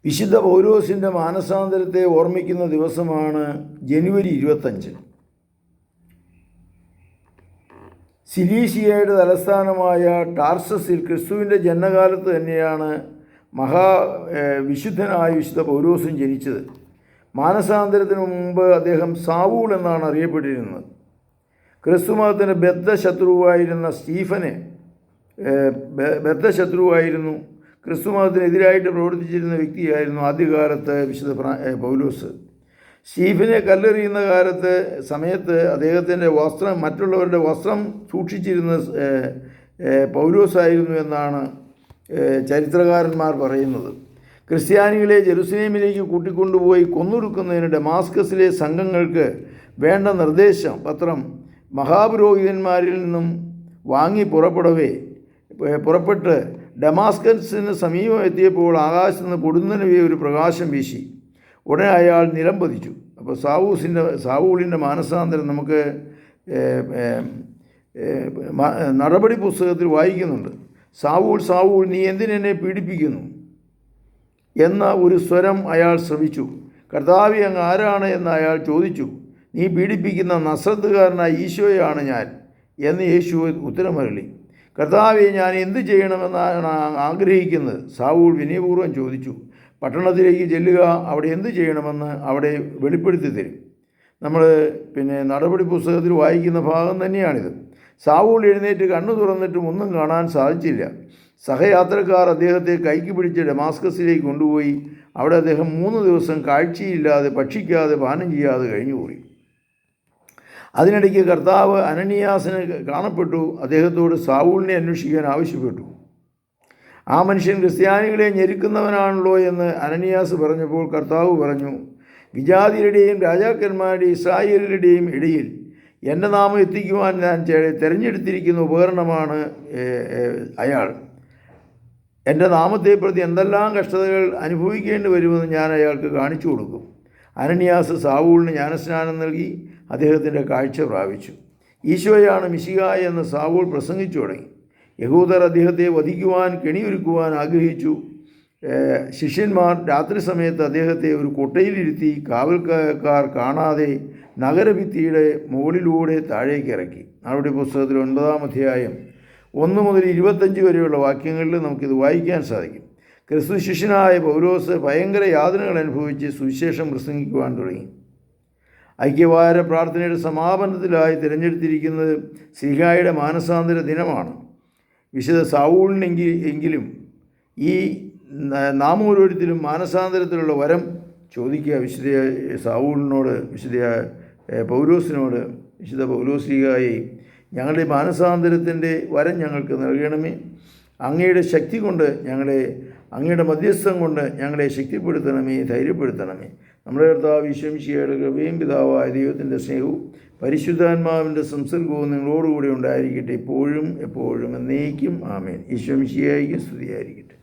വിശുദ്ധ പൗലോസിൻ്റെ മാനസാന്തരത്തെ ഓർമ്മിക്കുന്ന ദിവസമാണ് ജനുവരി 25. സിലീസിയയുടെ തലസ്ഥാനമായ ടാർസസിൽ ക്രിസ്തുവിൻ്റെ ജനനകാലത്ത് തന്നെയാണ് വിശുദ്ധനായ വിശുദ്ധ പൗലോസും ജനിച്ചത്. മാനസാന്തരത്തിന് മുമ്പ് അദ്ദേഹം സാവൂൾ എന്നാണ് അറിയപ്പെട്ടിരുന്നത്. ക്രിസ്തുമതത്തിൻ്റെ ബദ്ധശത്രുവായിരുന്ന സ്റ്റീഫനെ ബദ്ധശത്രുവായിരുന്നു. ക്രിസ്തുമതത്തിനെതിരായിട്ട് പ്രവർത്തിച്ചിരുന്ന വ്യക്തിയായിരുന്നു ആദ്യകാലത്ത് വിശുദ്ധ പൗലോസ്. സ്റ്റീഫനെ കല്ലെറിയുന്ന സമയത്ത് അദ്ദേഹത്തിൻ്റെ മറ്റുള്ളവരുടെ വസ്ത്രം സൂക്ഷിച്ചിരുന്ന പൗലോസായിരുന്നു എന്നാണ് ചരിത്രകാരന്മാർ പറയുന്നത്. ക്രിസ്ത്യാനികളെ ജെറുസലേമിലേക്ക് കൂട്ടിക്കൊണ്ടുപോയി കൊന്നൊടുക്കുന്നതിന് ഡമാസ്കസിലെ സംഘങ്ങൾക്ക് വേണ്ട നിർദ്ദേശം പത്രം മഹാപുരോഹിതന്മാരിൽ നിന്നും വാങ്ങി പുറപ്പെട്ട് ഡമാസ്കസിന് സമീപം എത്തിയപ്പോൾ ആകാശത്ത് നിന്ന് പൊടുന്നനവേ ഒരു പ്രകാശം വീശി. ഉടനെ അയാൾ നിലം പതിച്ചു. അപ്പോൾ സാവൂളിൻ്റെ മാനസാന്തരം നമുക്ക് നടപടി പുസ്തകത്തിൽ വായിക്കുന്നുണ്ട്. സാവൂൾ സാവൂൾ, നീ എന്തിനെന്നെ പീഡിപ്പിക്കുന്നു എന്ന ഒരു സ്വരം അയാൾ ശ്രവിച്ചു. കർത്താവേ, അങ്ങ് ആരാണ് എന്ന് അയാൾ ചോദിച്ചു. നീ പീഡിപ്പിക്കുന്ന നസ്രത്തുകാരനായ ഈശോയാണ് ഞാൻ എന്ന് യേശു ഉത്തരമരുളി. കർത്താവേ, ഞാൻ എന്ത് ചെയ്യണമെന്നാണ് ആഗ്രഹിക്കുന്നത്? സാവൂൾ വിനയപൂർവ്വം ചോദിച്ചു. പട്ടണത്തിലേക്ക് ചെല്ലുക, അവിടെ എന്ത് ചെയ്യണമെന്ന് അവിടെ വെളിപ്പെടുത്തി തരും. നമ്മൾ നടപടി പുസ്തകത്തിൽ വായിക്കുന്ന ഭാഗം തന്നെയാണിത്. സാവൂൾ എഴുന്നേറ്റ് കണ്ണു തുറന്നിട്ടും ഒന്നും കാണാൻ സാധിച്ചില്ല. സഹയാത്രക്കാർ അദ്ദേഹത്തെ കൈക്ക് പിടിച്ച് ഡമാസ്കസിലേക്ക് കൊണ്ടുപോയി. അവിടെ അദ്ദേഹം 3 ദിവസം കാഴ്ചയില്ലാതെ ഭക്ഷിക്കാതെ പാനം ചെയ്യാതെ കഴിഞ്ഞുകൂടി. അതിനിടയ്ക്ക് കർത്താവ് അനനിയാസിന് കാണപ്പെട്ടു. അദ്ദേഹത്തോട് സാവൂളിനെ അന്വേഷിക്കാൻ ആവശ്യപ്പെട്ടു. ആ മനുഷ്യൻ ക്രിസ്ത്യാനികളെ ഞെരുക്കുന്നവനാണല്ലോ എന്ന് അനനിയാസ് പറഞ്ഞപ്പോൾ കർത്താവ് പറഞ്ഞു, വിജാതിയരുടെയും രാജാക്കന്മാരുടെയും ഇസ്രായേലിയുടെയും ഇടയിൽ എൻ്റെ നാമം എത്തിക്കുവാൻ ഞാൻ തിരഞ്ഞെടുത്തിരിക്കുന്ന ഉപകരണമാണ് അയാൾ. എൻ്റെ നാമത്തെ പ്രതി എന്തെല്ലാം കഷ്ടതകൾ അനുഭവിക്കേണ്ടി വരുമെന്ന് ഞാൻ അയാൾക്ക് കാണിച്ചു കൊടുക്കും. അനനിയാസ് സാവൂളിന് ജ്ഞാനസ്നാനം നൽകി അദ്ദേഹത്തിൻ്റെ കാഴ്ച പ്രാപിച്ചു. ഈശോയാണ് മിശിഹായ എന്ന് സാവൂൾ പ്രസംഗിച്ചു തുടങ്ങി. യഹൂദർ അദ്ദേഹത്തെ വധിക്കുവാൻ കെണിയൊരുക്കുവാൻ ആഗ്രഹിച്ചു. ശിഷ്യന്മാർ രാത്രി സമയത്ത് അദ്ദേഹത്തെ ഒരു കൊട്ടയിലിരുത്തി കാവൽക്കാർ കാണാതെ നഗരഭിത്തിയുടെ മുകളിലൂടെ താഴേക്ക് ഇറക്കി. നടപടി പുസ്തകത്തിൽ 9-ാം അധ്യായം 1 മുതൽ 25 വരെയുള്ള വാക്യങ്ങളിൽ നമുക്കിത് വായിക്കാൻ സാധിക്കും. ക്രിസ്തു ശിഷ്യനായ പൗലോസ് ഭയങ്കര യാതനകൾ അനുഭവിച്ച് സുവിശേഷം പ്രസംഗിക്കുവാൻ തുടങ്ങി. ഐക്യവാര പ്രാർത്ഥനയുടെ സമാപനത്തിലായി തിരഞ്ഞെടുത്തിരിക്കുന്നത് ശ്ലീഹായുടെ മാനസാന്തര ദിനമാണ്. വിശുദ്ധ സാവൂളിനെങ്കിലും ഈ നാം ഓരോരുത്തരും മാനസാന്തരത്തിലുള്ള വരം ചോദിക്കുക. വിശുദ്ധ സാവൂളിനോട്, വിശുദ്ധ പൗലോസിനോട്, വിശുദ്ധ പൗലോസ്ലീഹായെ, ഞങ്ങളുടെ മാനസാന്തരത്തിൻ്റെ വരം ഞങ്ങൾക്ക് നൽകണമേ. അങ്ങയുടെ ശക്തി കൊണ്ട് അങ്ങയുടെ മധ്യസ്ഥം കൊണ്ട് ഞങ്ങളെ ശക്തിപ്പെടുത്തണമേ, ധൈര്യപ്പെടുത്തണമേ. നമ്മുടെ കർത്താവ് ഈശോ മിശിഹായുടെ കൃപയും പിതാവായ ദൈവത്തിൻ്റെ സ്നേഹവും പരിശുദ്ധാത്മാവിൻ്റെ സംസർഗവും നിങ്ങളോടുകൂടി ഉണ്ടായിരിക്കട്ടെ, എപ്പോഴും എപ്പോഴും എന്നേക്കും. ആമേൻ. ഈശോ മിശിഹായ്ക്ക് സ്തുതിയായിരിക്കട്ടെ.